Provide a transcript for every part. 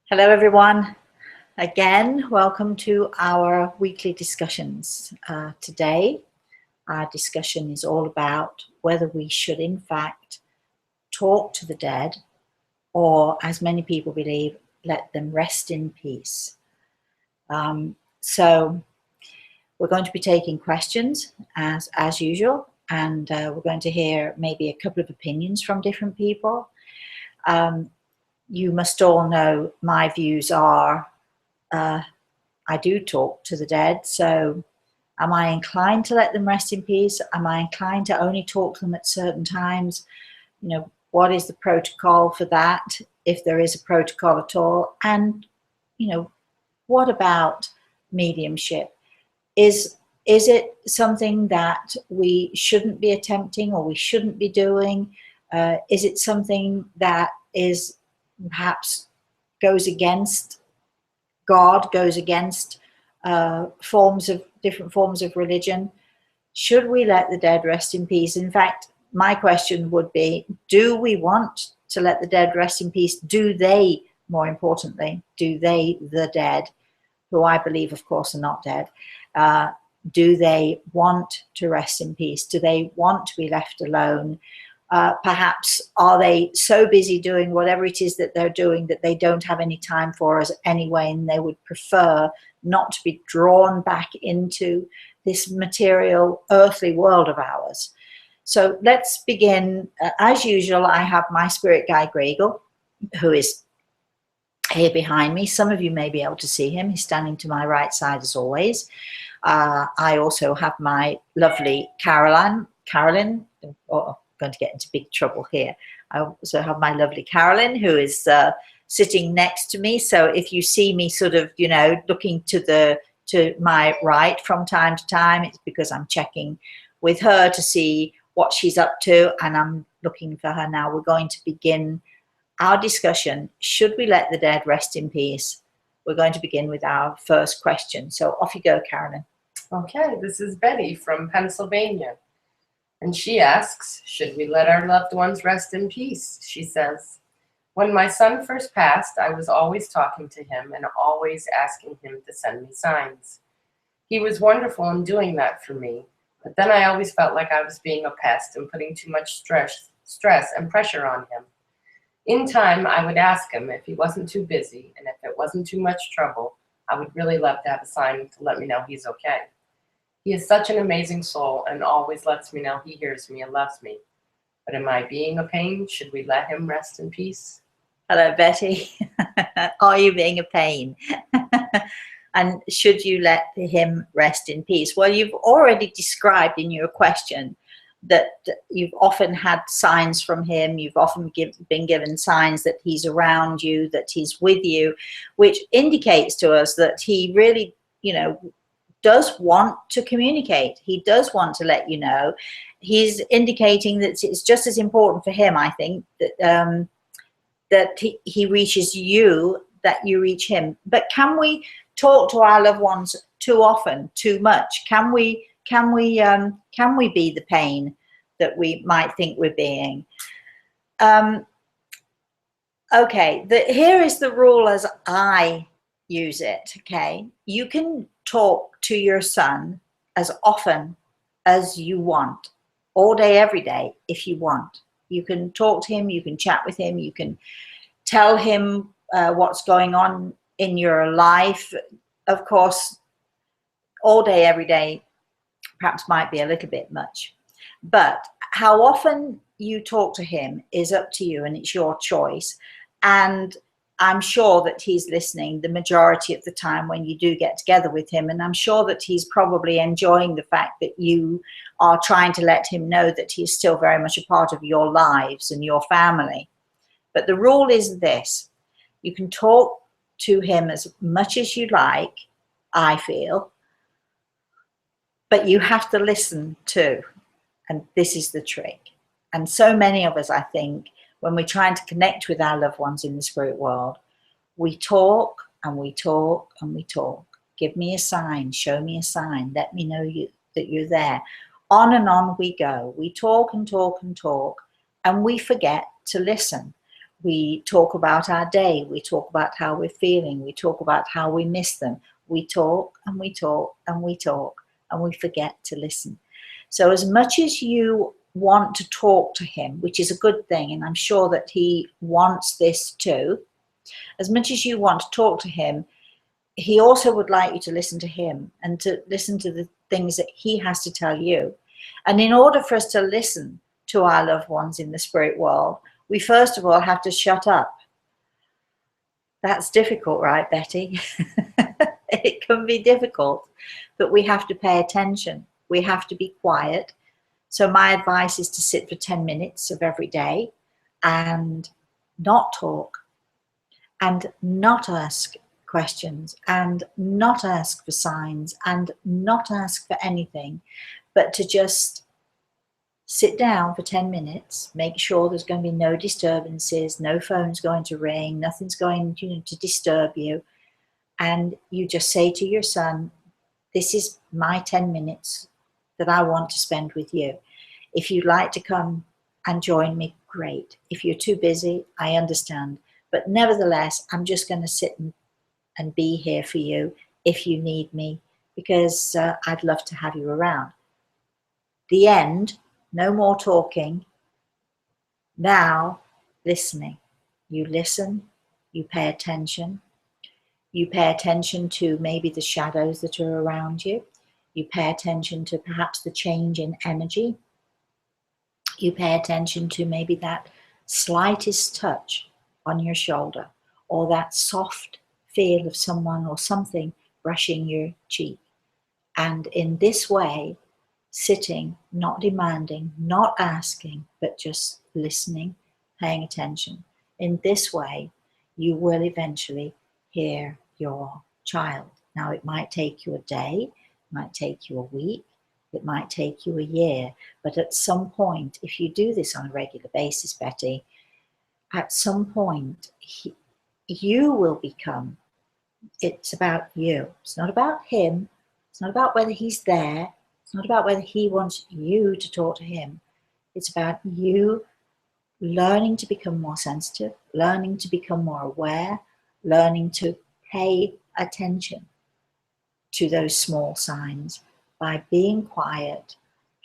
Hello everyone. Again, welcome to our weekly discussions. Today, our discussion is all about whether we should in fact talk to the dead or, as many people believe, let them rest in peace. So we're going to be taking questions as usual, and we're going to hear maybe a couple of opinions from different people. You must all know my views are I do talk to the dead, so am I inclined to let them rest in peace? Am I inclined to only talk to them at certain times? You know, what is the protocol for that, if there is a protocol at all? And, you know, what about mediumship? Is it something that we shouldn't be attempting or we shouldn't be doing? Is it something that is perhaps goes against God, goes against different forms of religion? Should we let the dead rest in peace? In fact, my question would be, do we want to let the dead rest in peace? Do they, more importantly, do they, the dead, who I believe, of course, are not dead, do they want to rest in peace? Do they want to be left alone? Perhaps are they so busy doing whatever it is that they're doing that they don't have any time for us anyway, and they would prefer not to be drawn back into this material, earthly world of ours. So let's begin. As usual, I have my spirit guide, Gregor, who is here behind me. Some of you may be able to see him. He's standing to my right side as always. I also have my lovely Carolyn. Going to get into big trouble here. I also have my lovely Carolyn, who is sitting next to me. So if you see me sort of, you know, looking to my right from time to time, it's because I'm checking with her to see what she's up to, and I'm looking for her now. We're going to begin our discussion. Should we let the dead rest in peace? We're going to begin with our first question. So off you go, Carolyn. Okay, this is Betty from Pennsylvania. And she asks, should we let our loved ones rest in peace? She says, when my son first passed, I was always talking to him and always asking him to send me signs. He was wonderful in doing that for me, but then I always felt like I was being a pest and putting too much stress and pressure on him. In time, I would ask him if he wasn't too busy, and if it wasn't too much trouble, I would really love to have a sign to let me know he's okay. He is such an amazing soul and always lets me know he hears me and loves me. But am I being a pain? Should we let him rest in peace? Hello, Betty. Are you being a pain? And should you let him rest in peace? Well, you've already described in your question that you've often had signs from him. You've often been given signs that he's around you, that he's with you, which indicates to us that he really, you know, does want to communicate. He does want to let you know. He's indicating that it's just as important for him, I think, that that he reaches you, that you reach him. But can we talk to our loved ones too often, too much? Can we be the pain that we might think we're being? Okay, here is the rule as I use it. Okay, you can talk to your son as often as you want, all day, every day, if you want. You can talk to him, you can chat with him, you can tell him what's going on in your life. Of course, all day, every day, perhaps might be a little bit much. But how often you talk to him is up to you, and it's your choice. And I'm sure that he's listening the majority of the time when you do get together with him. And I'm sure that he's probably enjoying the fact that you are trying to let him know that he's still very much a part of your lives and your family. But the rule is this: you can talk to him as much as you like, I feel, but you have to listen too. And this is the trick. And so many of us, I think, when we're trying to connect with our loved ones in the spirit world, we talk and we talk and we talk. Give me a sign, show me a sign, let me know that you're there. On and on we go. We talk and talk and talk, and we forget to listen. We talk about our day. We talk about how we're feeling. We talk about how we miss them. We talk and we talk and we talk, and we forget to listen. So as much as you want to talk to him, which is a good thing, and I'm sure that he wants this too, as much as you want to talk to him, he also would like you to listen to him and to listen to the things that he has to tell you. And in order for us to listen to our loved ones in the spirit world, we first of all have to shut up. That's difficult, right, Betty? It can be difficult, but we have to pay attention. We have to be quiet. So my advice is to sit for 10 minutes of every day and not talk and not ask questions and not ask for signs and not ask for anything, but to just sit down for 10 minutes, make sure there's going to be no disturbances, no phone's going to ring, nothing's going to disturb you. And you just say to your son, this is my 10 minutes that I want to spend with you. If you'd like to come and join me, great. If you're too busy, I understand. But nevertheless, I'm just going to sit and be here for you if you need me, because I'd love to have you around. The end. No more talking. Now, listening. You listen, you pay attention. You pay attention to maybe the shadows that are around you. You pay attention to perhaps the change in energy. You pay attention to maybe that slightest touch on your shoulder, or that soft feel of someone or something brushing your cheek. And in this way, sitting, not demanding, not asking, but just listening, paying attention. In this way, you will eventually hear your child. Now, it might take you a day, it might take you a week, it might take you a year, but at some point, if you do this on a regular basis, Betty, at some point, you will become, it's about you. It's not about him. It's not about whether he's there. It's not about whether he wants you to talk to him. It's about you learning to become more sensitive, learning to become more aware, learning to pay attention to those small signs by being quiet.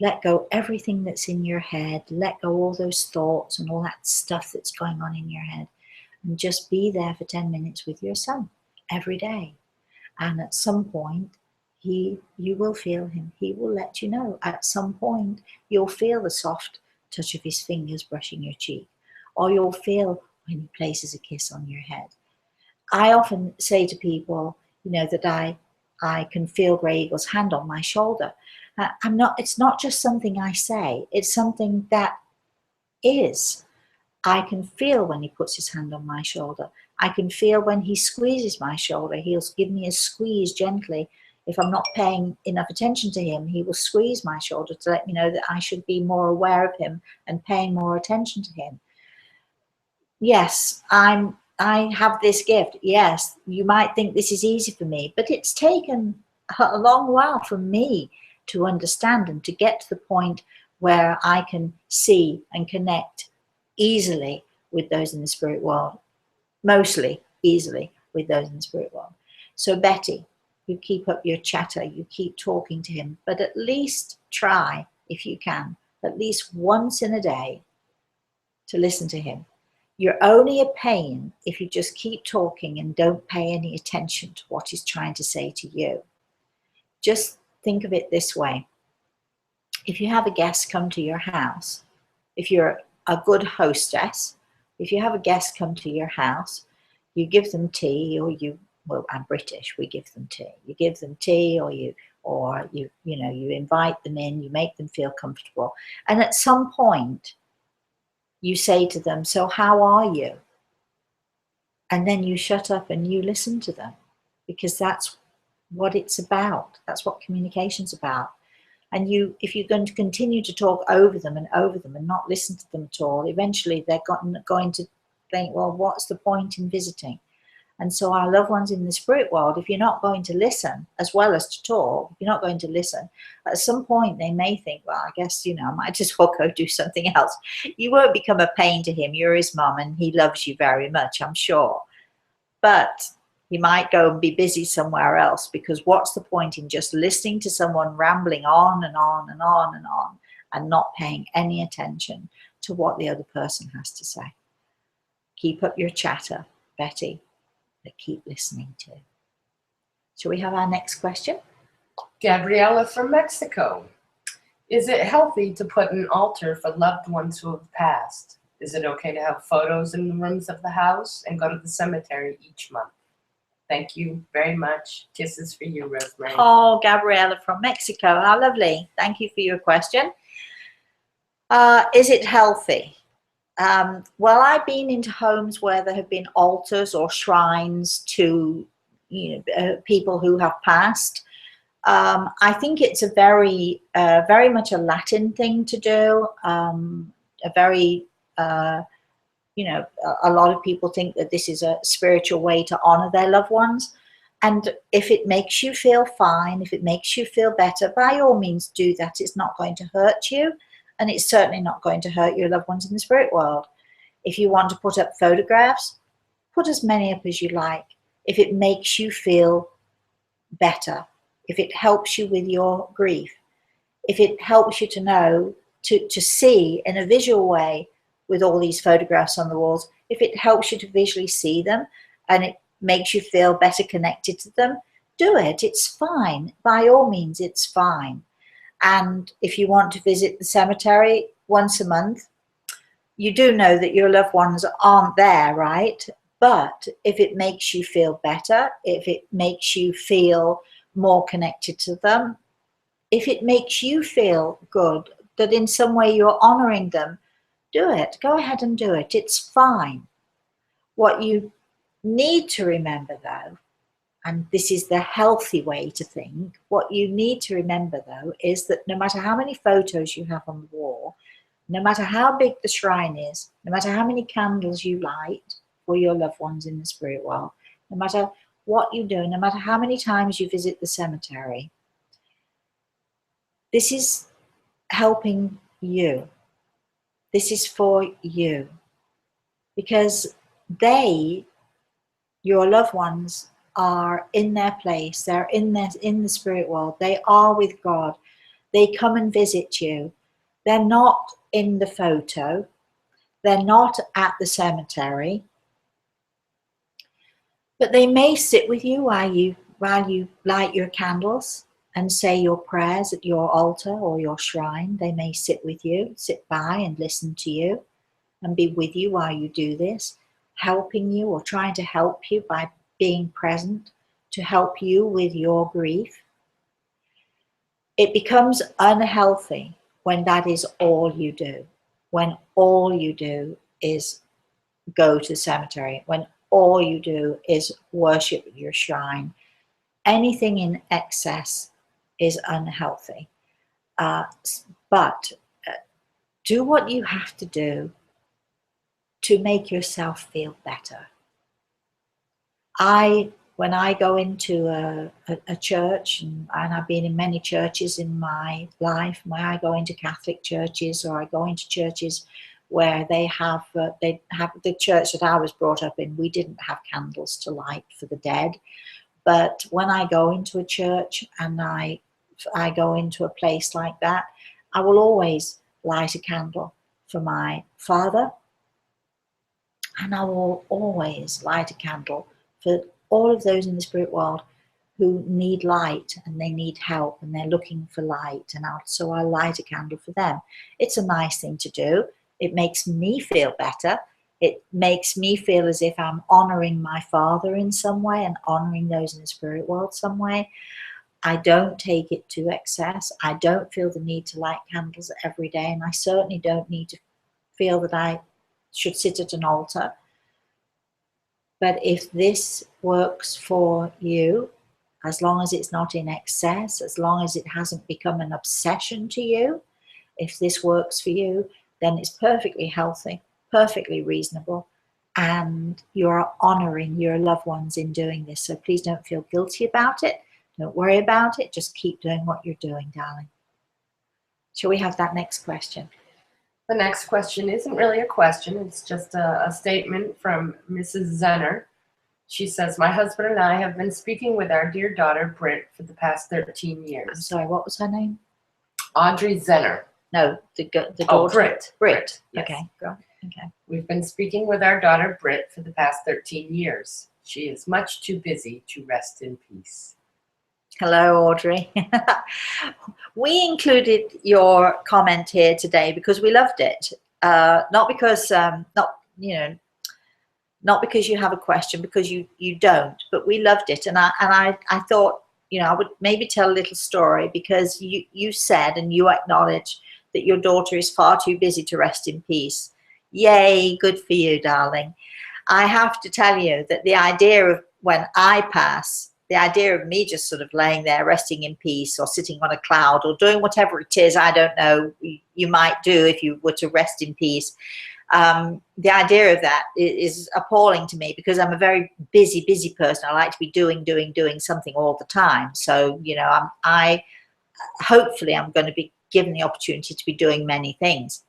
Let go everything that's in your head. Let go all those thoughts and all that stuff that's going on in your head. And just be there for 10 minutes with your son every day. And at some point, you will feel him. He will let you know. At some point, you'll feel the soft touch of his fingers brushing your cheek, or you'll feel when he places a kiss on your head. I often say to people, that I can feel Grey Eagle's hand on my shoulder. It's not just something I say, it's something that is. I can feel when he puts his hand on my shoulder. I can feel when he squeezes my shoulder. He'll give me a squeeze gently. If I'm not paying enough attention to him, he will squeeze my shoulder to let me know that I should be more aware of him and paying more attention to him. Yes, I have this gift. Yes, you might think this is easy for me, but it's taken a long while for me to understand and to get to the point where I can see and connect easily with those in the spirit world, mostly easily with those in the spirit world. So Betty, you keep up your chatter, you keep talking to him, but at least try, if you can, at least once in a day to listen to him. You're only a pain if you just keep talking and don't pay any attention to what he's trying to say to you. Just think of it this way. If you have a guest come to your house, if you're a good hostess, if you have a guest come to your house, you give them tea, or well, I'm British, we give them tea. You give them tea, or you invite them in, you make them feel comfortable. And at some point, you say to them, so how are you? And then you shut up and you listen to them, because that's what it's about. That's what communication's about. And if you're going to continue to talk over them and not listen to them at all, eventually they're going to think, well, what's the point in visiting? And so our loved ones in the spirit world, if you're not going to listen as well as to talk, if you're not going to listen, at some point they may think, well, I guess, I might as well go do something else. You won't become a pain to him. You're his mum and he loves you very much, I'm sure. But you might go and be busy somewhere else, because what's the point in just listening to someone rambling on and on and on and on and not paying any attention to what the other person has to say? Keep up your chatter, Betty, but keep listening too. Shall we have our next question? Gabriella from Mexico. Is it healthy to put an altar for loved ones who have passed? Is it okay to have photos in the rooms of the house and go to the cemetery each month? Thank you very much. Kisses for you, Rosemary. Oh, Gabriella from Mexico. How lovely. Thank you for your question. Is it healthy? Well, I've been into homes where there have been altars or shrines to people who have passed. I think it's a very much a Latin thing to do. A lot of people think that this is a spiritual way to honor their loved ones. And if it makes you feel fine, if it makes you feel better, by all means do that. It's not going to hurt you, and it's certainly not going to hurt your loved ones in the spirit world. If you want to put up photographs, put as many up as you like. If it makes you feel better, if it helps you with your grief, if it helps you to know, to see in a visual way with all these photographs on the walls, if it helps you to visually see them and it makes you feel better connected to them, do it. It's fine. By all means, it's fine. And if you want to visit the cemetery once a month, you do know that your loved ones aren't there, right? But if it makes you feel better, if it makes you feel more connected to them, if it makes you feel good, that in some way you're honoring them, do it. Go ahead and do it. It's fine. What you need to remember, though, and this is the healthy way to think, what you need to remember, though, is that no matter how many photos you have on the wall, no matter how big the shrine is, no matter how many candles you light for your loved ones in the spirit world, no matter what you do, no matter how many times you visit the cemetery, this is helping you. This is for you. Because they, your loved ones, are in their place. They're in the spirit world. They are with God. They come and visit you. They're not in the photo. They're not at the cemetery. But they may sit with you while you light your candles and say your prayers at your altar or your shrine. They may sit with you, sit by and listen to you and be with you while you do this, helping you or trying to help you by being present to help you with your grief. It becomes unhealthy when that is all you do, when all you do is go to the cemetery, when all you do is worship at your shrine. Anything in excess is unhealthy. But do what you have to do to make yourself feel better. When I go into a church, and I've been in many churches in my life, when I go into Catholic churches or I go into churches where they have the church that I was brought up in, we didn't have candles to light for the dead. But when I go into a church and I go into a place like that, I will always light a candle for my father, and I will always light a candle for all of those in the spirit world who need light and they need help and they're looking for light, and so I light a candle for them. It's a nice thing to do. It makes me feel better. It makes me feel as if I'm honoring my father in some way and honoring those in the spirit world some way. I don't take it to excess. I don't feel the need to light candles every day, and I certainly don't need to feel that I should sit at an altar. But if this works for you, as long as it's not in excess, as long as it hasn't become an obsession to you, if this works for you, then it's perfectly healthy, perfectly reasonable, and you're honoring your loved ones in doing this. So please don't feel guilty about it. Don't worry about it. Just keep doing what you're doing, darling. Shall we have that next question? The next question isn't really a question. It's just a statement from Mrs. Zenner. She says, my husband and I have been speaking with our dear daughter, Britt, for the past 13 years. I'm sorry, what was her name? Audrey Zenner. No, the daughter. Oh, Britt. Britt. Yes. Okay, go on. Okay. We've been speaking with our daughter, Britt, for the past 13 years. She is much too busy to rest in peace. Hello, Audrey. We included your comment here today because we loved it. Not because not because you have a question, because you don't, but we loved it. And I thought, I would maybe tell a little story, because you said and you acknowledged that your daughter is far too busy to rest in peace. Yay, good for you, darling. I have to tell you that the idea of when I pass, the idea of me just sort of laying there resting in peace, or sitting on a cloud, or doing whatever it is, I don't know, you might do if you were to rest in peace. The idea of that is appalling to me, because I'm a very busy person. I like to be doing something all the time. So, hopefully I'm going to be given the opportunity to be doing many things.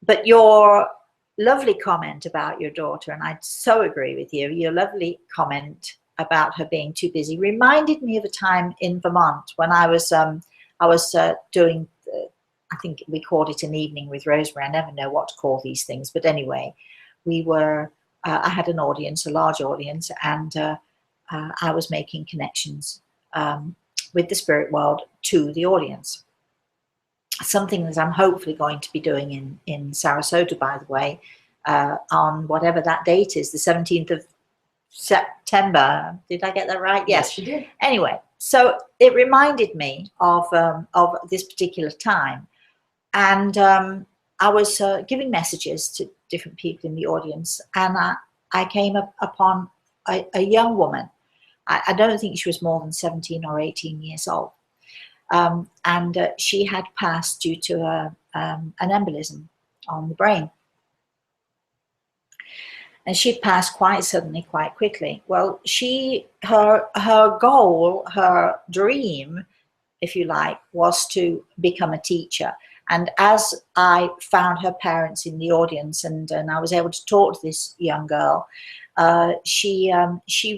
But your lovely comment about your daughter, and I so agree with you, your lovely comment about her being too busy reminded me of a time in Vermont when I was doing, I think we called it an evening with Rosemary. I never know what to call these things, but anyway, we were, I had an audience, a large audience, and I was making connections with the spirit world to the audience. Something that I'm hopefully going to be doing in Sarasota, by the way, on whatever that date is, the 17th of September. Did I get that right? Yes, you did. Anyway, so it reminded me of this particular time. And I was giving messages to different people in the audience, and I came upon a young woman. I don't think she was more than 17 or 18 years old. And she had passed due to an embolism on the brain. And she'd passed quite suddenly, quite quickly. Well, her goal, her dream, if you like, was to become a teacher. And as I found her parents in the audience, and I was able to talk to this young girl, she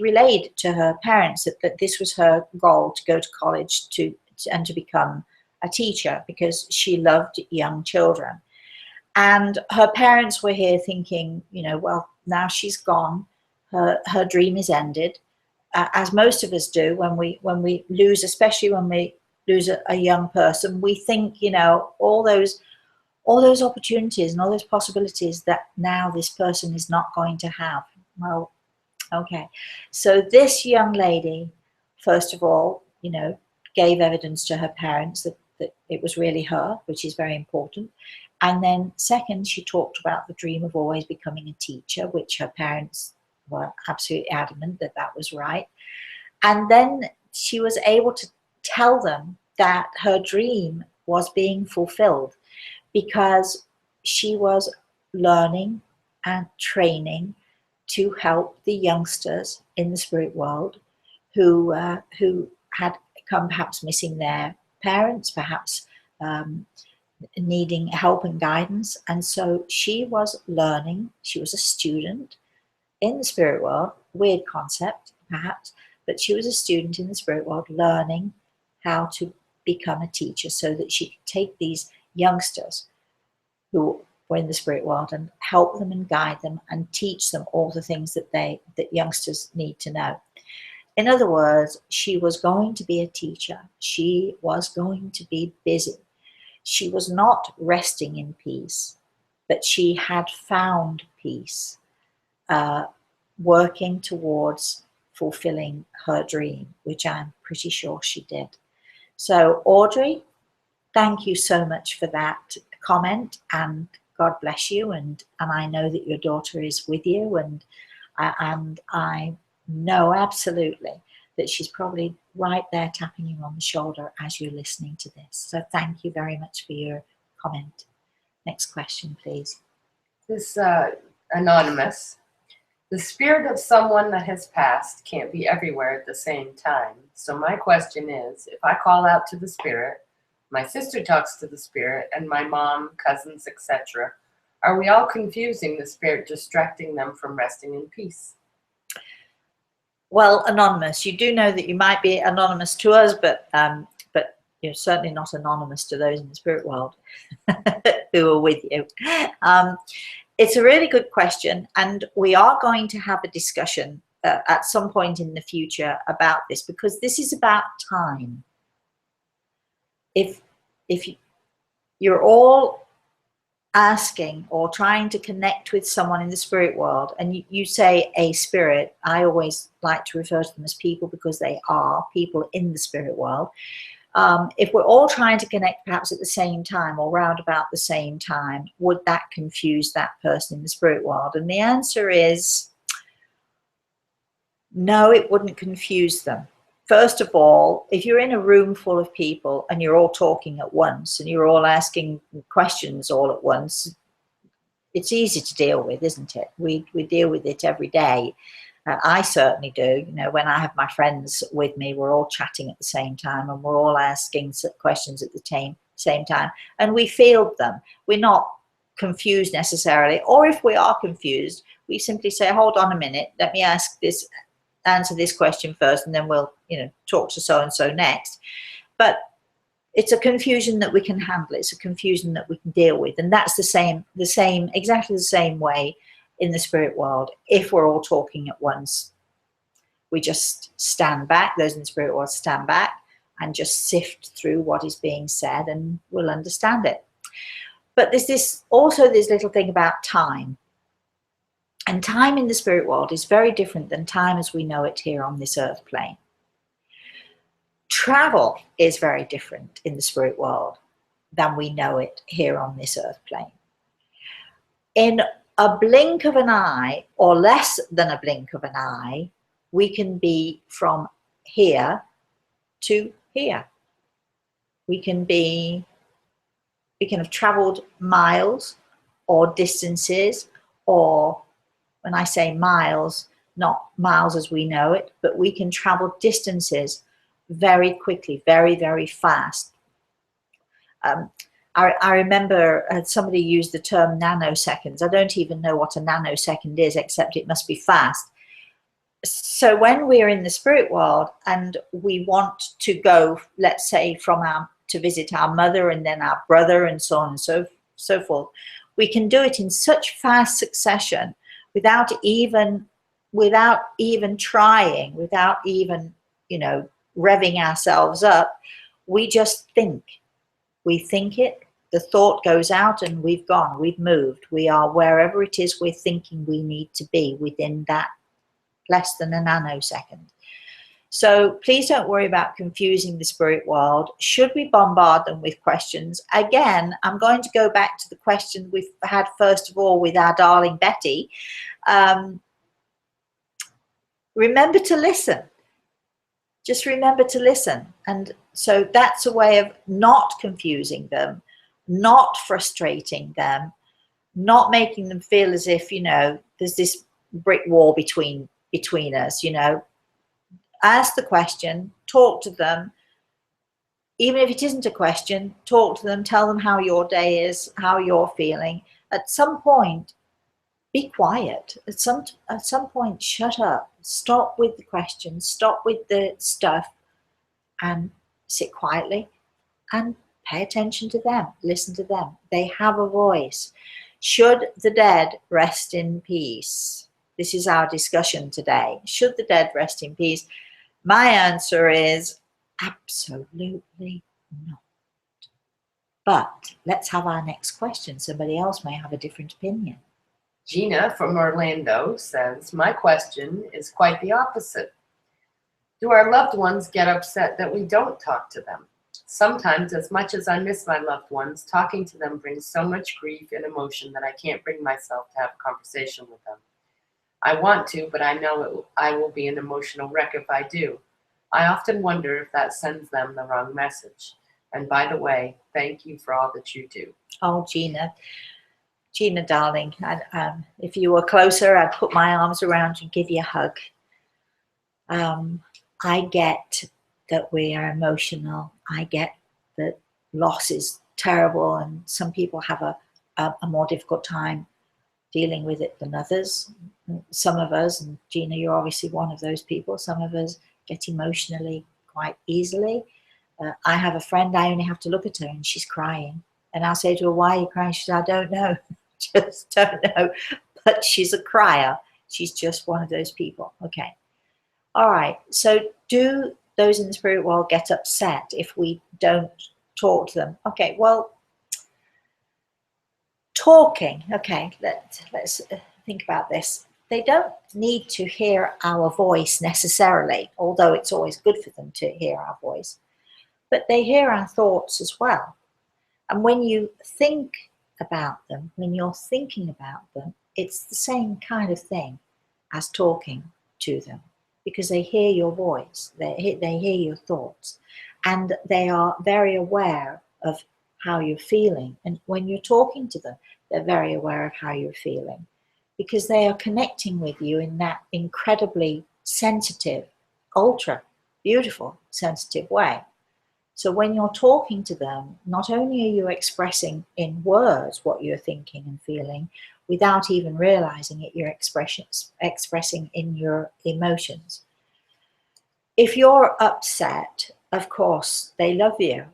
relayed to her parents that this was her goal, to go to college and to become a teacher, because she loved young children. And her parents were here thinking, well, now she's gone, her dream is ended, as most of us do when we lose, especially when we lose a young person. We think, all those opportunities and all those possibilities that now this person is not going to have. Well, okay. So this young lady, first of all, gave evidence to her parents that it was really her, which is very important. And then second, she talked about the dream of always becoming a teacher, which her parents were absolutely adamant that was right. And then she was able to tell them that her dream was being fulfilled, because she was learning and training to help the youngsters in the spirit world who had come perhaps missing their parents, perhaps needing help and guidance. And so she was learning, she was a student in the spirit world, weird concept perhaps, but she was a student in the spirit world learning how to become a teacher, so that she could take these youngsters who were in the spirit world and help them and guide them and teach them all the things that youngsters need to know. In other words, she was going to be a teacher. She was going to be busy. She was not resting in peace, but she had found peace, working towards fulfilling her dream, which I'm pretty sure she did. So, Audrey, thank you so much for that comment, and God bless you. And I know that your daughter is with you, and I know absolutely that she's probably right there tapping you on the shoulder as you're listening to this. So thank you very much for your comment. Next question, please. This Anonymous. The spirit of someone that has passed can't be everywhere at the same time. So my question is, if I call out to the spirit, my sister talks to the spirit, and my mom, cousins, etc., are we all confusing the spirit, distracting them from resting in peace? Well, anonymous, you do know that you might be anonymous to us, but you're certainly not anonymous to those in the spirit world who are with you. It's a really good question, and we are going to have a discussion at some point in the future about this, because this is about time. If you're all asking or trying to connect with someone in the spirit world, and you say a spirit, I always like to refer to them as people, because they are people in the spirit world. If we're all trying to connect perhaps at the same time or round about the same time, would that confuse that person in the spirit world? And the answer is no, it wouldn't confuse them. First of all, if you're in a room full of people and you're all talking at once and you're all asking questions all at once, it's easy to deal with, isn't it? We deal with it every day. I certainly do. You know, when I have my friends with me, we're all chatting at the same time and we're all asking questions at the same time, and we field them. We're not confused necessarily, or if we are confused, we simply say, hold on a minute, let me answer this question first, and then we'll, talk to so and so next. But it's a confusion that we can handle. It's a confusion that we can deal with, and that's exactly the same way in the spirit world. If we're all talking at once, we just stand back. Those in the spirit world stand back and just sift through what is being said, and we'll understand it. But there's also this little thing about time. And time in the spirit world is very different than time as we know it here on this earth plane. Travel is very different in the spirit world than we know it here on this earth plane. In a blink of an eye, or less than a blink of an eye, we can be from here to here. We can have traveled miles or distances, or when I say miles, not miles as we know it, but we can travel distances very quickly, very, very fast. I remember somebody used the term nanoseconds. I don't even know what a nanosecond is, except it must be fast. So when we're in the spirit world and we want to go, let's say, to visit our mother and then our brother and so on and so forth, we can do it in such fast succession without even trying, without even, revving ourselves up. We just think. We think it, the thought goes out, and we've gone, we've moved. We are wherever it is we're thinking we need to be within that less than a nanosecond. So please don't worry about confusing the spirit world. Should we bombard them with questions? Again, I'm going to go back to the question we've had first of all with our darling Betty. Remember to listen. Just remember to listen. And so that's a way of not confusing them, not frustrating them, not making them feel as if, there's this brick wall between us. Ask the question, talk to them. Even if it isn't a question, talk to them, tell them how your day is, how you're feeling. At some point, be quiet. At some point, shut up. Stop with the questions, stop with the stuff, and sit quietly and pay attention to them. Listen to them. They have a voice. Should the dead rest in peace? This is our discussion today. Should the dead rest in peace? My answer is absolutely not. But let's have our next question. Somebody else may have a different opinion. Gina from Orlando says, my question is quite the opposite. Do our loved ones get upset that we don't talk to them? Sometimes, as much as I miss my loved ones, talking to them brings so much grief and emotion that I can't bring myself to have a conversation with them. I want to, but I know I will be an emotional wreck if I do. I often wonder if that sends them the wrong message. And by the way, thank you for all that you do. Oh, Gina, Gina, darling, if you were closer, I'd put my arms around you and give you a hug. I get that we are emotional. I get that loss is terrible, and some people have a more difficult time dealing with it than others. Some of us, and Gina, you're obviously one of those people, some of us get emotionally quite easily. I have a friend, I only have to look at her and she's crying. And I'll say to her, why are you crying? She says, I don't know. Just don't know. But she's a crier. She's just one of those people. Okay. All right. So do those in the spirit world get upset if we don't talk to them? Okay. Well, talking. Okay. Let's think about this. They don't need to hear our voice necessarily, although it's always good for them to hear our voice. But they hear our thoughts as well. And when you think about them, when you're thinking about them, it's the same kind of thing as talking to them, because they hear your voice, they hear your thoughts, and they are very aware of how you're feeling. And when you're talking to them, they're very aware of how you're feeling, because they are connecting with you in that incredibly sensitive, ultra beautiful, sensitive way. So when you're talking to them, not only are you expressing in words what you're thinking and feeling, without even realizing it, you're expressing in your emotions. If you're upset, of course, they love you.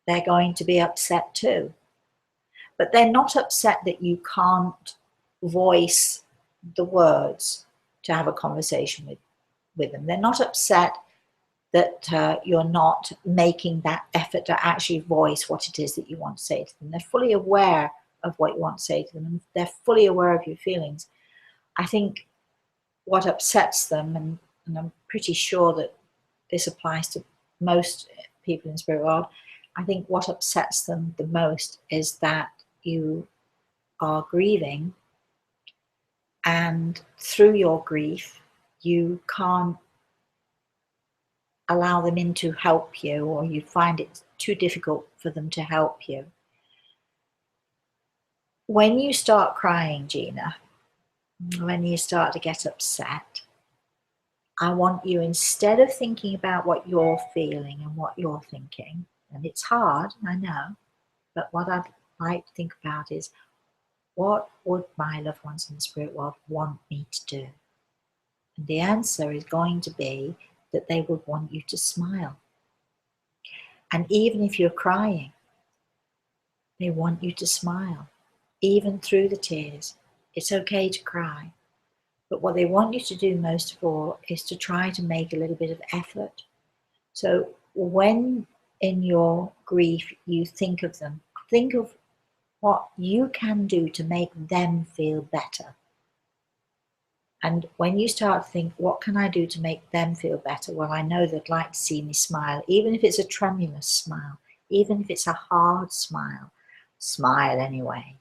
They're going to be upset too. But they're not upset that you can't voice the words to have a conversation with them. They're not upset that you're not making that effort to actually voice what it is that you want to say to them. They're fully aware of what you want to say to them, and they're fully aware of your feelings. I think what upsets them, and I'm pretty sure that this applies to most people in the spirit world, I think what upsets them the most is that you are grieving, and through your grief, you can't allow them in to help you, or you find it too difficult for them to help you. When you start crying, Gina, when you start to get upset, I want you, instead of thinking about what you're feeling and what you're thinking, and it's hard, I know, but what I'd like to think about is, what would my loved ones in the spirit world want me to do? And the answer is going to be that they would want you to smile. And even if you're crying, they want you to smile, even through the tears. It's okay to cry. But what they want you to do most of all is to try to make a little bit of effort. So when in your grief you think of them, think of what you can do to make them feel better. And when you start to think, what can I do to make them feel better? Well, I know they'd like to see me smile, even if it's a tremulous smile, even if it's a hard smile. Smile anyway,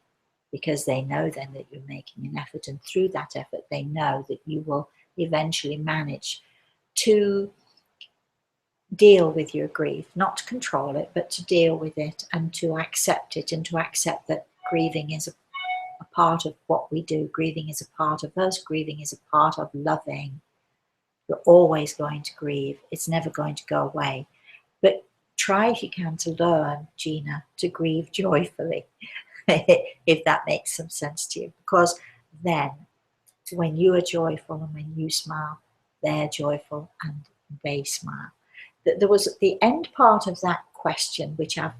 because they know then that you're making an effort, and through that effort they know that you will eventually manage to deal with your grief, not to control it, but to deal with it and to accept it, and to accept that grieving is a part of what we do. Grieving is a part of us. Grieving is a part of loving. You're always going to grieve. It's never going to go away. But try, if you can, to learn, Gina, to grieve joyfully, if that makes some sense to you. Because then, when you are joyful and when you smile, they're joyful and they smile. There was the end part of that question, which I've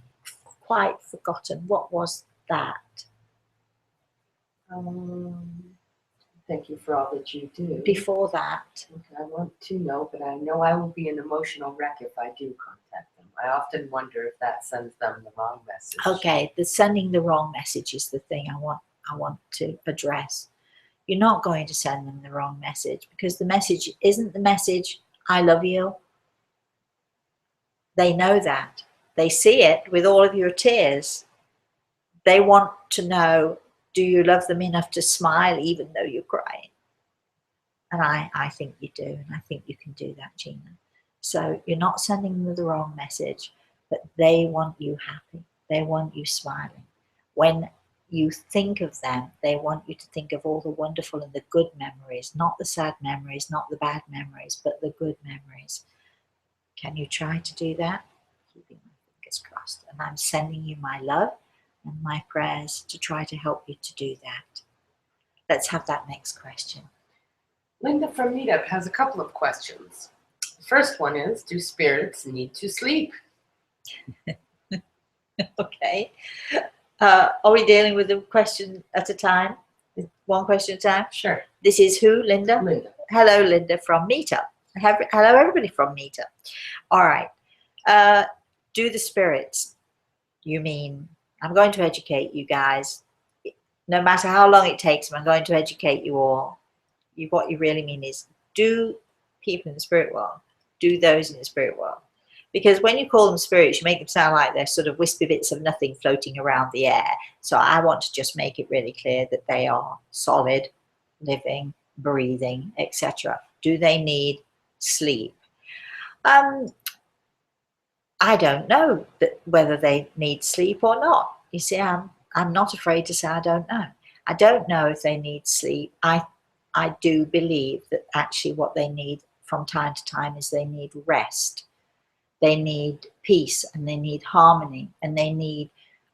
quite forgotten. What was that? Thank you for all that you do. Before that, okay, I want to know, but I know I will be an emotional wreck if I do contact them. I often wonder if that sends them the wrong message. Okay, the sending the wrong message is the thing I want to address. You're not going to send them the wrong message, because the message isn't the message, I love you. They know that. They see it with all of your tears. They want to know, do you love them enough to smile even though you're crying? And I think you do, and I think you can do that, Gina. So you're not sending them the wrong message, but they want you happy. They want you smiling. When you think of them, they want you to think of all the wonderful and the good memories, not the sad memories, not the bad memories, but the good memories. Can you try to do that? Keeping my fingers crossed. And I'm sending you my love and my prayers to try to help you to do that. Let's have that next question. Linda from Meetup has a couple of questions. The first one is, do spirits need to sleep? Okay. Are we dealing with a question at a time? One question at a time? Sure. This is who, Linda? Linda. Hello, Linda from Meetup. Hello, everybody from Meetup. All right. Do the spirits, you mean, I'm going to educate you guys. No matter how long it takes, I'm going to educate you all. What you really mean is, do people in the spirit world, do those in the spirit world. Because when you call them spirits, you make them sound like they're sort of wispy bits of nothing floating around the air. So I want to just make it really clear that they are solid, living, breathing, etc. Do they need sleep? I don't know whether they need sleep or not. You see, I'm not afraid to say I don't know. I don't know if they need sleep. I do believe that actually what they need from time to time is they need rest. They need peace, and they need harmony, and they need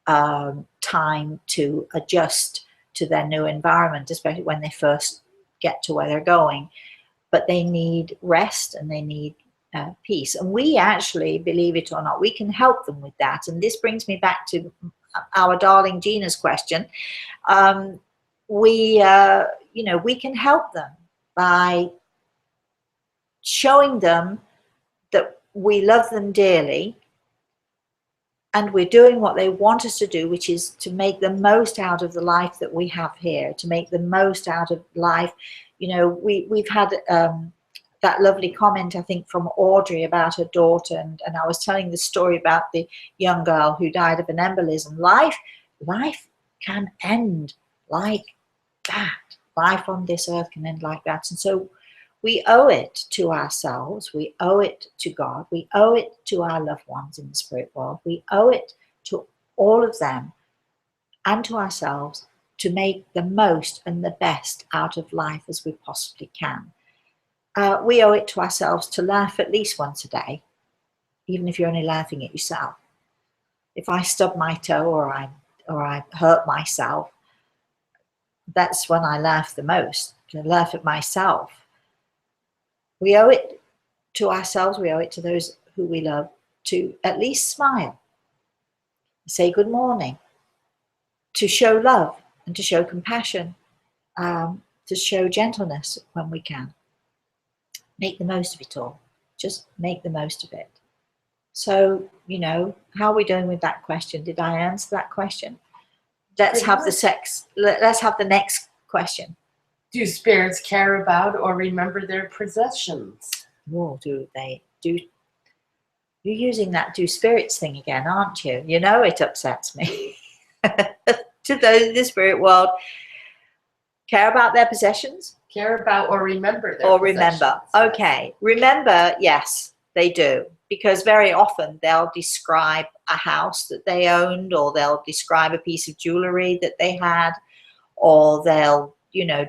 time to adjust to their new environment, especially when they first get to where they're going. But they need rest, and they need peace. And we actually, believe it or not, we can help them with that. And this brings me back to our darling Gina's question. We can help them by showing them that we love them dearly, and we're doing what they want us to do, which is to make the most out of the life that we have here, to make the most out of life. We've had that lovely comment, I think, from Audrey about her daughter, and I was telling the story about the young girl who died of an embolism. Life can end like that. Life on this earth can end like that. And so we owe it to ourselves, we owe it to God, we owe it to our loved ones in the spirit world, we owe it to all of them and to ourselves to make the most and the best out of life as we possibly can. We owe it to ourselves to laugh at least once a day, even if you're only laughing at yourself. If I stub my toe or I hurt myself, that's when I laugh the most, to laugh at myself. We owe it to ourselves, we owe it to those who we love to at least smile, say good morning, to show love and to show compassion, to show gentleness when we can. Make the most of it all. Just make the most of it. So, how are we doing with that question? Did I answer that question? Let's have the next question. Do spirits care about or remember their possessions? Oh, do they? You're using that do spirits thing again, aren't you? It upsets me. To those in the spirit world, care about their possessions? Care about or remember their Or possessions. remember. Okay. Remember, yes, they do. Because very often they'll describe a house that they owned, or they'll describe a piece of jewelry that they had, or they'll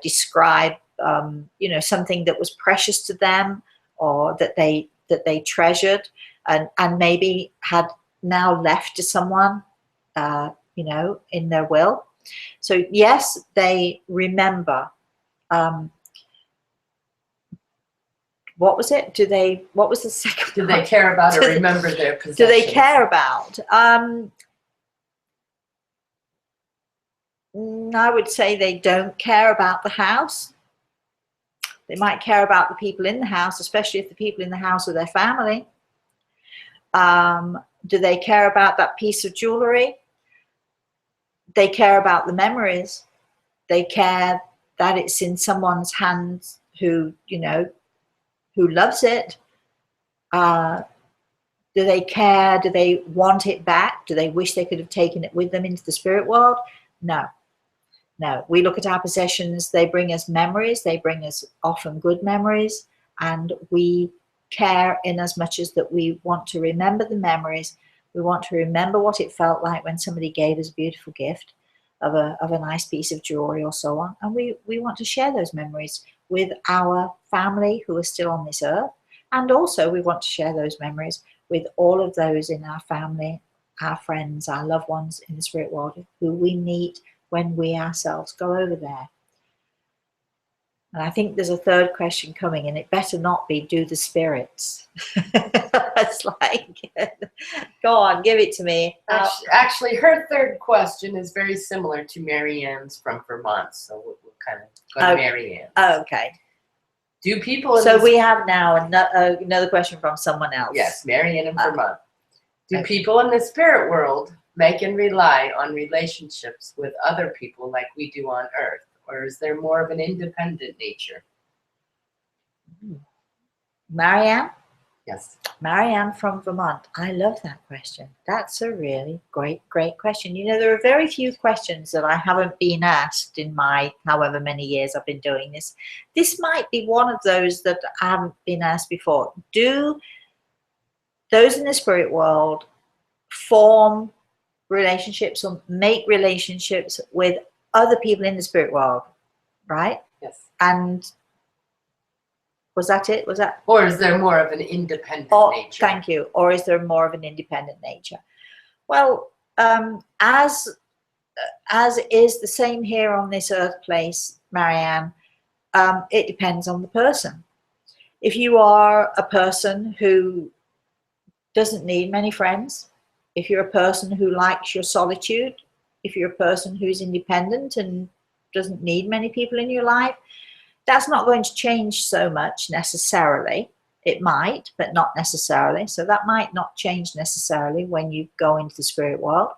describe something that was precious to them, or that they treasured and maybe had now left to someone in their will. So yes, they remember. What was it? What was the second Do they care about or remember their possessions? Do they care about? I would say they don't care about the house. They might care about the people in the house, especially if the people in the house are their family. Do they care about that piece of jewelry? They care about the memories. They care that it's in someone's hands who loves it. Do they care? Do they want it back? Do they wish they could have taken it with them into the spirit world? No. We look at our possessions. They bring us memories. They bring us often good memories. And we care in as much as that we want to remember the memories. We want to remember what it felt like when somebody gave us a beautiful gift. of a nice piece of jewelry or so on. And we want to share those memories with our family who are still on this earth. And also we want to share those memories with all of those in our family, our friends, our loved ones in the spirit world who we meet when we ourselves go over there. And I think there's a third question coming, and it better not be, do the spirits? It's like, go on, give it to me. Actually, her third question is very similar to Marianne's from Vermont, so we'll kind of go to Marianne. Okay. Do people... So we have now another question from someone else. Yes, Marianne in Vermont. Do people in the spirit world make and rely on relationships with other people like we do on Earth? Or is there more of an independent nature? Marianne? Yes. Marianne from Vermont. I love that question. That's a really great question. You know, there are very few questions that I haven't been asked in my however many years I've been doing this. This might be one of those that I haven't been asked before. Do those in the spirit world form relationships or make relationships with other people in the spirit world, right? Yes. And was that it? Was that? Or is there more of an independent nature? Thank you. Or is there more of an independent nature? Well, as is the same here on this earth place, Marianne, it depends on the person. If you are a person who doesn't need many friends, if you're a person who likes your solitude, if you're a person who's independent and doesn't need many people in your life, that's not going to change so much necessarily. It might, but not necessarily. So that might not change necessarily when you go into the spirit world.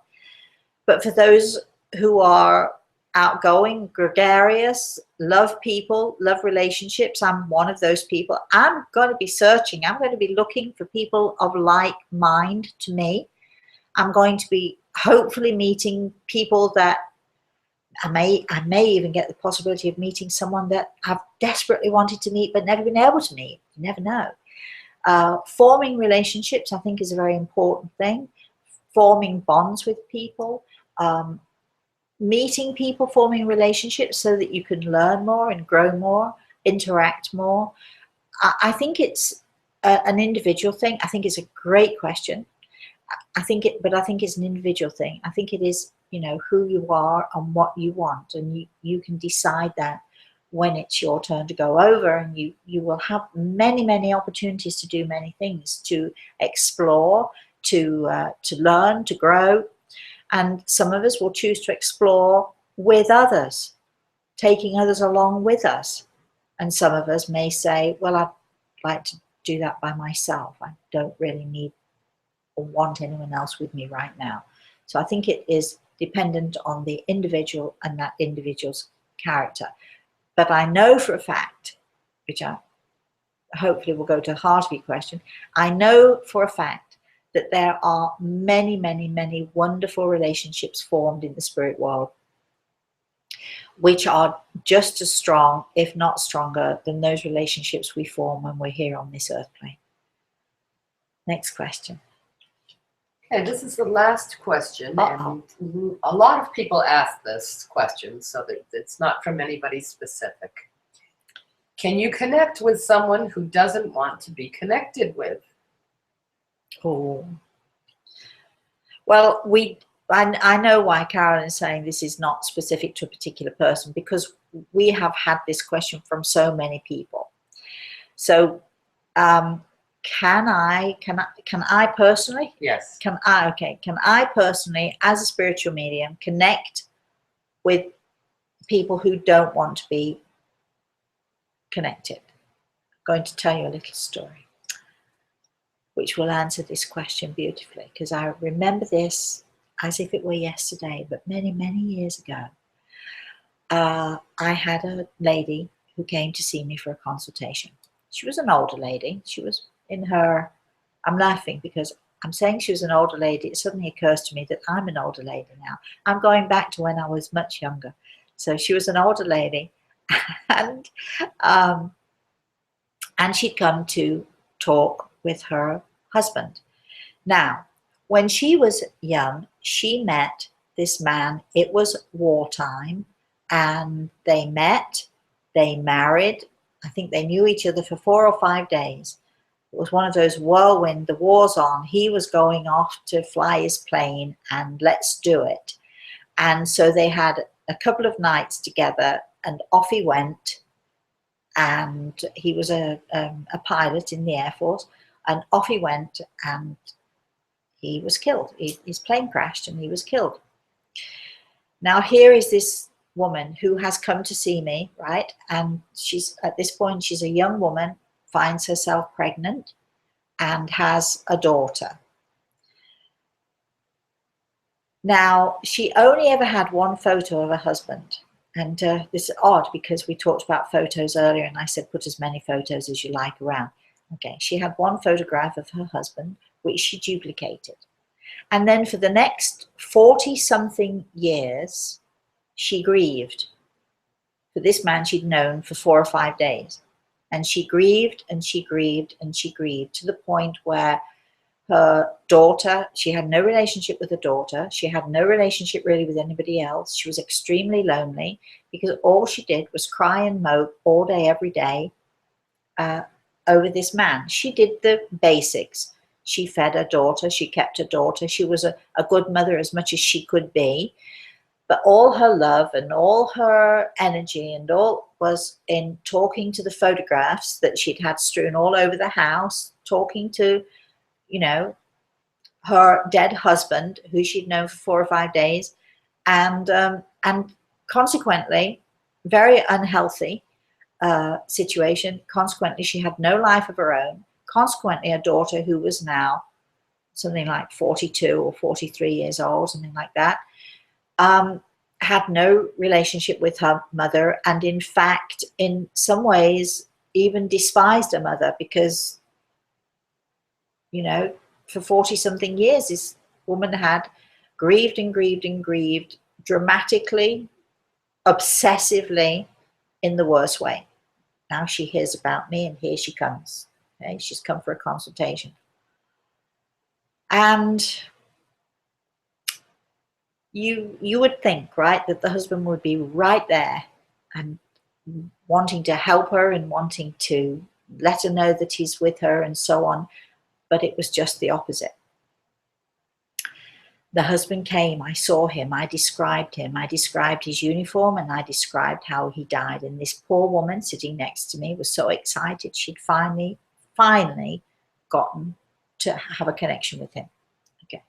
But for those who are outgoing, gregarious, love people, love relationships, I'm one of those people. I'm going to be searching. I'm going to be looking for people of like mind to me. I'm going to be hopefully meeting people that I may even get the possibility of meeting someone that I've desperately wanted to meet but never been able to meet. You never know. Forming relationships, I think, is a very important thing. Forming bonds with people, meeting people, forming relationships so that you can learn more and grow more, interact more. I think it's an individual thing. I think it's a great question. But I think it's an individual thing. I think it is, you know, who you are and what you want, and you can decide that when it's your turn to go over, and you will have many opportunities to do many things, to explore, to learn, to grow. And some of us will choose to explore with others, taking others along with us. And some of us may say, well, I'd like to do that by myself. I don't really need or want anyone else with me right now. So I think it is dependent on the individual and that individual's character. But I know for a fact, which I hopefully will go to the heart of your question, I know for a fact that there are many wonderful relationships formed in the spirit world, which are just as strong, if not stronger, than those relationships we form when we're here on this earth plane. Next question. Okay, this is the last question, and a lot of people ask this question, so that it's not from anybody specific. Can you connect with someone who doesn't want to be connected with? Oh, well, I know why Carolyn is saying this is not specific to a particular person, because we have had this question from so many people. So, can I personally? Yes. Can I personally, as a spiritual medium, connect with people who don't want to be connected? I'm going to tell you a little story which will answer this question beautifully, because I remember this as if it were yesterday, but many years ago. I had a lady who came to see me for a consultation. She was an older lady. She was in her, I'm laughing because I'm saying she was an older lady. It suddenly occurs to me that I'm an older lady now. I'm going back to when I was much younger. So she was an older lady, and she'd come to talk with her husband. Now, when she was young, she met this man. It was wartime, and they met, they married. I think they knew each other for 4 or 5 days. It was one of those whirlwind, the war's on. He was going off to fly his plane and let's do it. And so they had a couple of nights together and off he went. And he was a pilot in the Air Force, and off he went and he was killed. His plane crashed and he was killed. Now here is this woman who has come to see me, right? And she's, at this point, she's a young woman, finds herself pregnant and has a daughter. Now, she only ever had one photo of her husband. And this is odd because we talked about photos earlier and I said, put as many photos as you like around. Okay, she had one photograph of her husband, which she duplicated. And then for the next 40-something years, she grieved for this man she'd known for 4 or 5 days. And she grieved and she grieved and she grieved to the point where her daughter, she had no relationship with her daughter. She had no relationship really with anybody else. She was extremely lonely because all she did was cry and mope all day, every day over this man. She did the basics. She fed her daughter. She kept her daughter. She was a good mother as much as she could be. But all her love and all her energy and all was in talking to the photographs that she'd had strewn all over the house, talking to, you know, her dead husband, who she'd known for 4 or 5 days, and consequently, very unhealthy situation. Consequently, she had no life of her own. Consequently, a daughter who was now something like 42 or 43 years old, something like that, had no relationship with her mother, and in fact, in some ways, even despised her mother because, you know, for 40-something years, this woman had grieved and grieved and grieved dramatically, obsessively, in the worst way. Now she hears about me and here she comes. Okay? She's come for a consultation. And you would think, right, that the husband would be right there and wanting to help her and wanting to let her know that he's with her and so on. But it was just the opposite. The husband came, I saw him, I described his uniform, and I described how he died. And this poor woman sitting next to me was so excited she'd finally gotten to have a connection with him. Okay.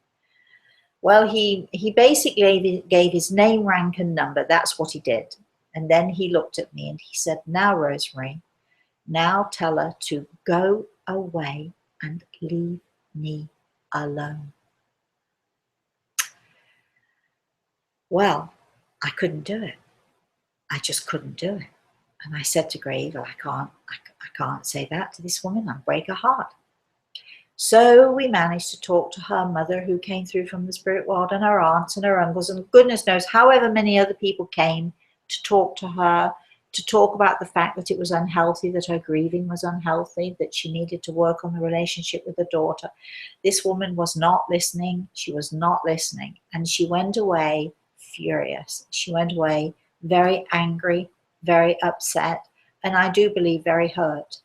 Well, he basically gave his name, rank, and number. That's what he did. And then he looked at me and he said, now, Rosemary, now tell her to go away and leave me alone. Well, I couldn't do it. I just couldn't do it. And I said to Grave, I can't say that to this woman. I'll break her heart. So we managed to talk to her mother, who came through from the spirit world, and her aunts and her uncles, and goodness knows however many other people came to talk to her, to talk about the fact that it was unhealthy, that her grieving was unhealthy, that she needed to work on the relationship with her daughter. This woman was not listening. She was not listening. And she went away furious. She went away very angry, very upset, and I do believe very hurt.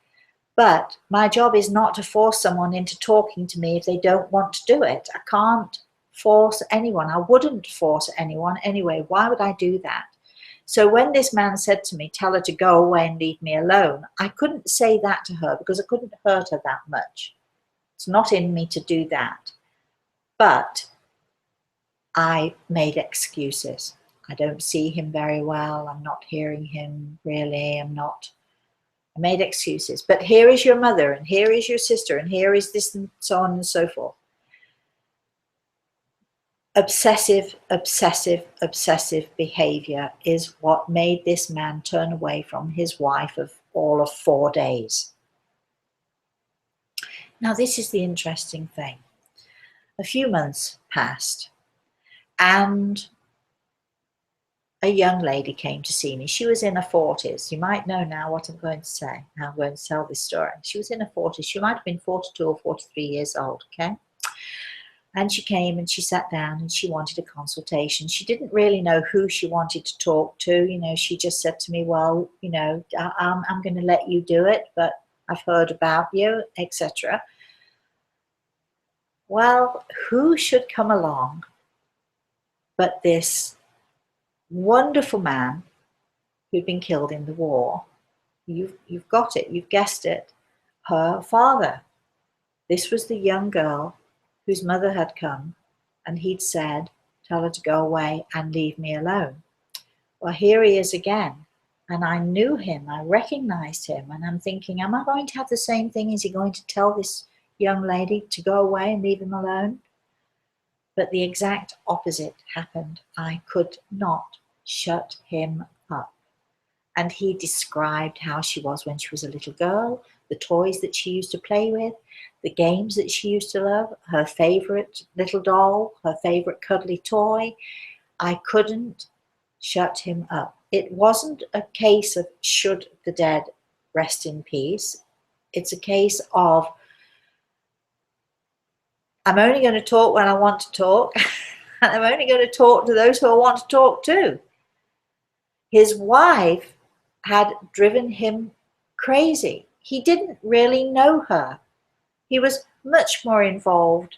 But my job is not to force someone into talking to me if they don't want to do it. I can't force anyone. I wouldn't force anyone anyway. Why would I do that? So when this man said to me, tell her to go away and leave me alone, I couldn't say that to her because I couldn't hurt her that much. It's not in me to do that. But I made excuses. I don't see him very well. I'm not hearing him really. I made excuses. But here is your mother, and here is your sister, and here is this, and so on and so forth. Obsessive behavior is what made this man turn away from his wife of all of 4 days. Now, this is the interesting thing. A few months passed, and a young lady came to see me. She was in her 40s. You might know now what I'm going to say. I'm going to tell this story. She was in her 40s. She might have been 42 or 43 years old, okay? And she came and she sat down and she wanted a consultation. She didn't really know who she wanted to talk to. You know, she just said to me, well, you know, I'm going to let you do it, but I've heard about you, etc. Well, who should come along but this wonderful man who'd been killed in the war? You've got it, you've guessed it. Her father. This was the young girl whose mother had come, and he'd said, tell her to go away and leave me alone. Well, here he is again. And I knew him, I recognized him, and I'm thinking, am I going to have the same thing? Is he going to tell this young lady to go away and leave him alone? But the exact opposite happened. I could not shut him up. And he described how she was when she was a little girl, the toys that she used to play with, the games that she used to love, her favorite little doll, her favorite cuddly toy. I couldn't shut him up. It wasn't a case of should the dead rest in peace. It's a case of I'm only going to talk when I want to talk, and I'm only going to talk to those who I want to talk to. His wife had driven him crazy. He didn't really know her. He was much more involved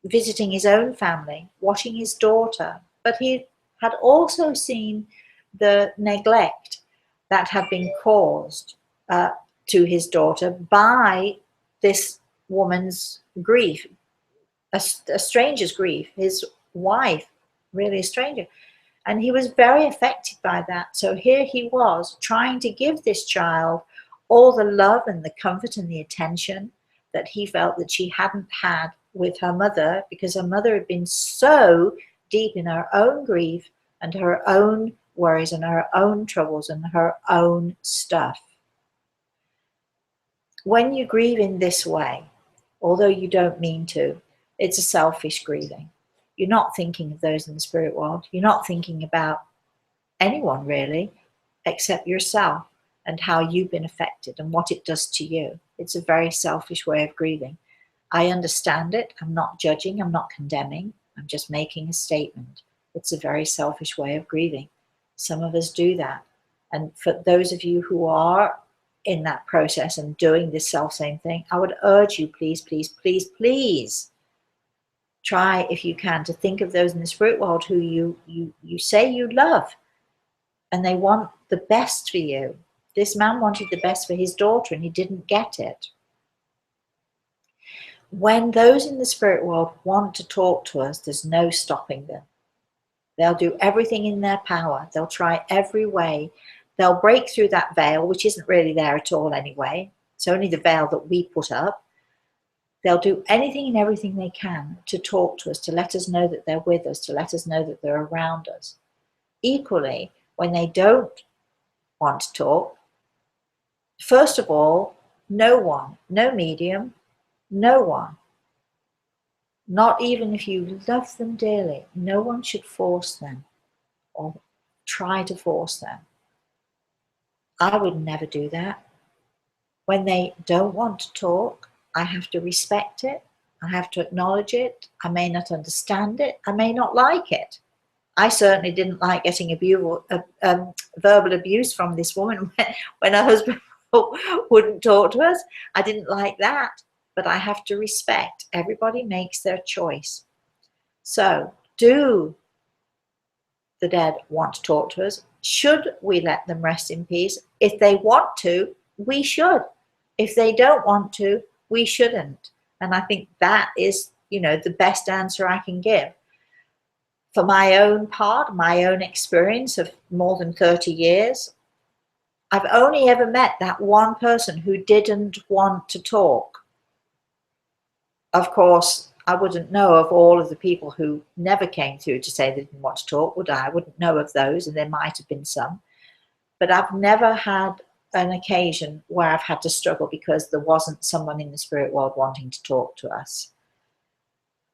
visiting his own family, watching his daughter, but he had also seen the neglect that had been caused to his daughter by this woman's grief, a stranger's grief, his wife, really a stranger. And he was very affected by that. So here he was trying to give this child all the love and the comfort and the attention that he felt that she hadn't had with her mother, because her mother had been so deep in her own grief and her own worries and her own troubles and her own stuff. When you grieve in this way, although you don't mean to, it's a selfish grieving. You're not thinking of those in the spirit world. You're not thinking about anyone really, except yourself and how you've been affected and what it does to you. It's a very selfish way of grieving. I understand it. I'm not judging. I'm not condemning. I'm just making a statement. It's a very selfish way of grieving. Some of us do that. And for those of you who are in that process and doing this self-same thing, I would urge you, please, please, please, please, try, if you can, to think of those in the spirit world who you say you love, and they want the best for you. This man wanted the best for his daughter, and he didn't get it. When those in the spirit world want to talk to us, there's no stopping them. They'll do everything in their power. They'll try every way. They'll break through that veil, which isn't really there at all anyway. It's only the veil that we put up. They'll do anything and everything they can to talk to us, to let us know that they're with us, to let us know that they're around us. Equally, when they don't want to talk, first of all, no one, no medium, no one, not even if you love them dearly, no one should force them or try to force them. I would never do that. When they don't want to talk, I have to respect it. I have to acknowledge it. I may not understand it. I may not like it. I certainly didn't like getting verbal abuse from this woman when her husband wouldn't talk to us. I didn't like that, but I have to respect. Everybody makes their choice. So, do the dead want to talk to us? Should we let them rest in peace? If they want to, we should. If they don't want to, we shouldn't. And I think that is, the best answer I can give. For my own part, my own experience of more than 30 years, I've only ever met that one person who didn't want to talk. Of course, I wouldn't know of all of the people who never came through to say they didn't want to talk, would I? I wouldn't know of those, and there might have been some. But I've never had an occasion where I've had to struggle because there wasn't someone in the spirit world wanting to talk to us.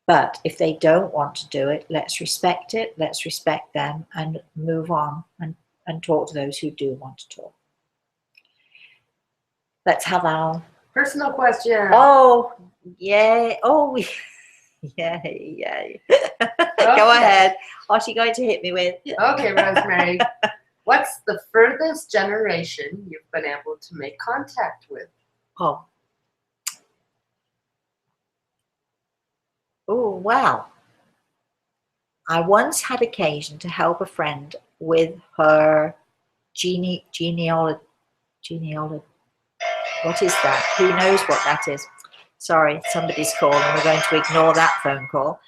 But if they don't want to do it, let's respect it, let's respect them and move on and talk to those who do want to talk. Let's have our personal question. Oh, yeah. Oh, Yay. Okay. Go ahead. What are you going to hit me with? Okay, Rosemary. What's the furthest generation you've been able to make contact with? Oh, wow. I once had occasion to help a friend with her genealogy. What is that? Who knows what that is? Sorry, somebody's calling. We're going to ignore that phone call.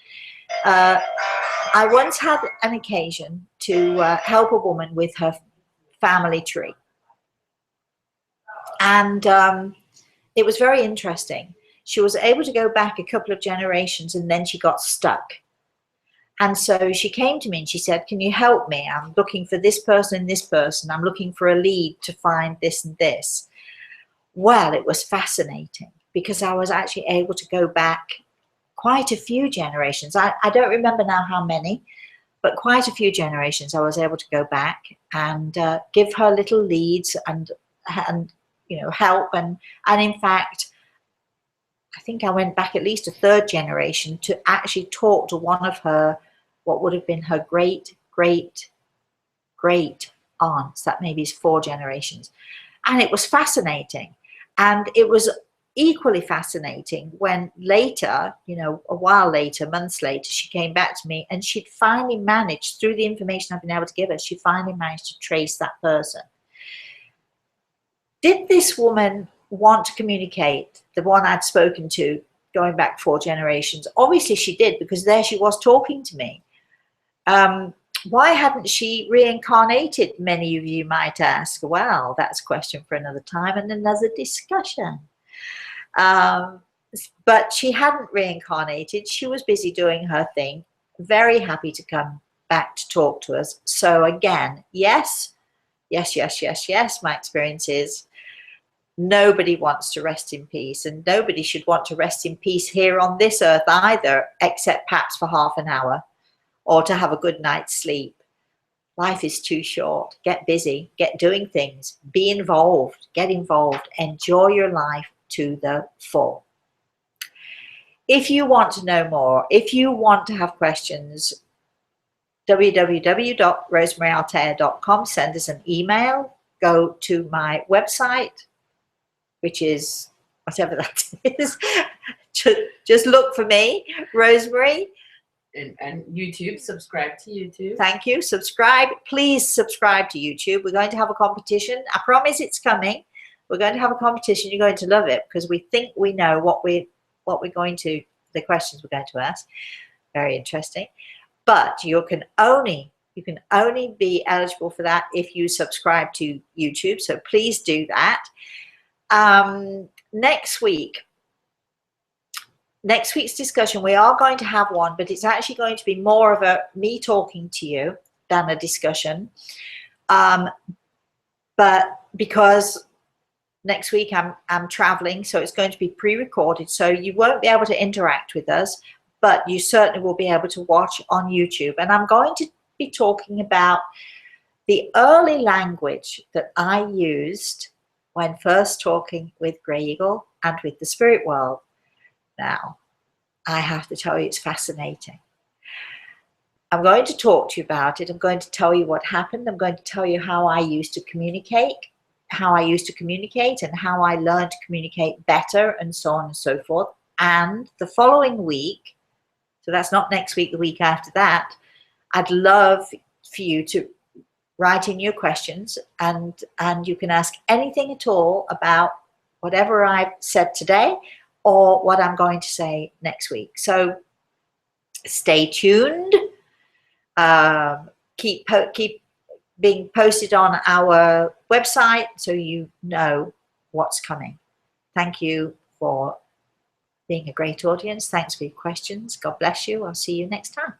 I once had an occasion to help a woman with her family tree. And it was very interesting. She was able to go back a couple of generations and then she got stuck. And so she came to me and she said, can you help me? I'm looking for this person and this person. I'm looking for a lead to find this and this. Well, it was fascinating because I was actually able to go back quite a few generations. I don't remember now how many, but quite a few generations I was able to go back and give her little leads and help. And in fact, I think I went back at least a third generation to actually talk to one of her, what would have been her great aunts. That maybe is 4 generations. And it was fascinating. And it was equally fascinating when later, a while later, months later, she came back to me and she'd finally managed, through the information I've been able to give her, she finally managed to trace that person. Did this woman want to communicate, the one I'd spoken to going back 4 generations? Obviously she did, because there she was talking to me. Why hadn't she reincarnated, many of you might ask? Well, that's a question for another time and another discussion. But she hadn't reincarnated. She was busy doing her thing, very happy to come back to talk to us. So again, yes, my experience is nobody wants to rest in peace, and nobody should want to rest in peace here on this earth either, except perhaps for half an hour or to have a good night's sleep. Life is too short. Get busy, get doing things, be involved, get involved, enjoy your life to the full. If you want to know more, if you want to have questions, www.rosemaryaltea.com, send us an email, go to my website, which is whatever that is. Just look for me, Rosemary. And YouTube, subscribe to YouTube. Thank you. Subscribe. Please subscribe to YouTube. We're going to have a competition. I promise it's coming. We're going to have a competition. You're going to love it because we think we know what we're going to, the questions we're going to ask. Very interesting. But you can only be eligible for that if you subscribe to YouTube. So please do that. Next week's discussion, we are going to have one, but it's actually going to be more of a me talking to you than a discussion. But because next week I'm traveling, so it's going to be pre-recorded, so you won't be able to interact with us, but you certainly will be able to watch on YouTube. And I'm going to be talking about the early language that I used when first talking with Grey Eagle and with the spirit world. Now, I have to tell you, it's fascinating. I'm going to talk to you about it. I'm going to tell you what happened. I'm going to tell you how I used to communicate, and how I learned to communicate better, and so on and so forth. And the following week, so that's not next week, the week after that, I'd love for you to write in your questions, and you can ask anything at all about whatever I've said today or what I'm going to say next week. So stay tuned. Keep being posted on our website so you know what's coming. Thank you for being a great audience. Thanks for your questions. God bless you. I'll see you next time.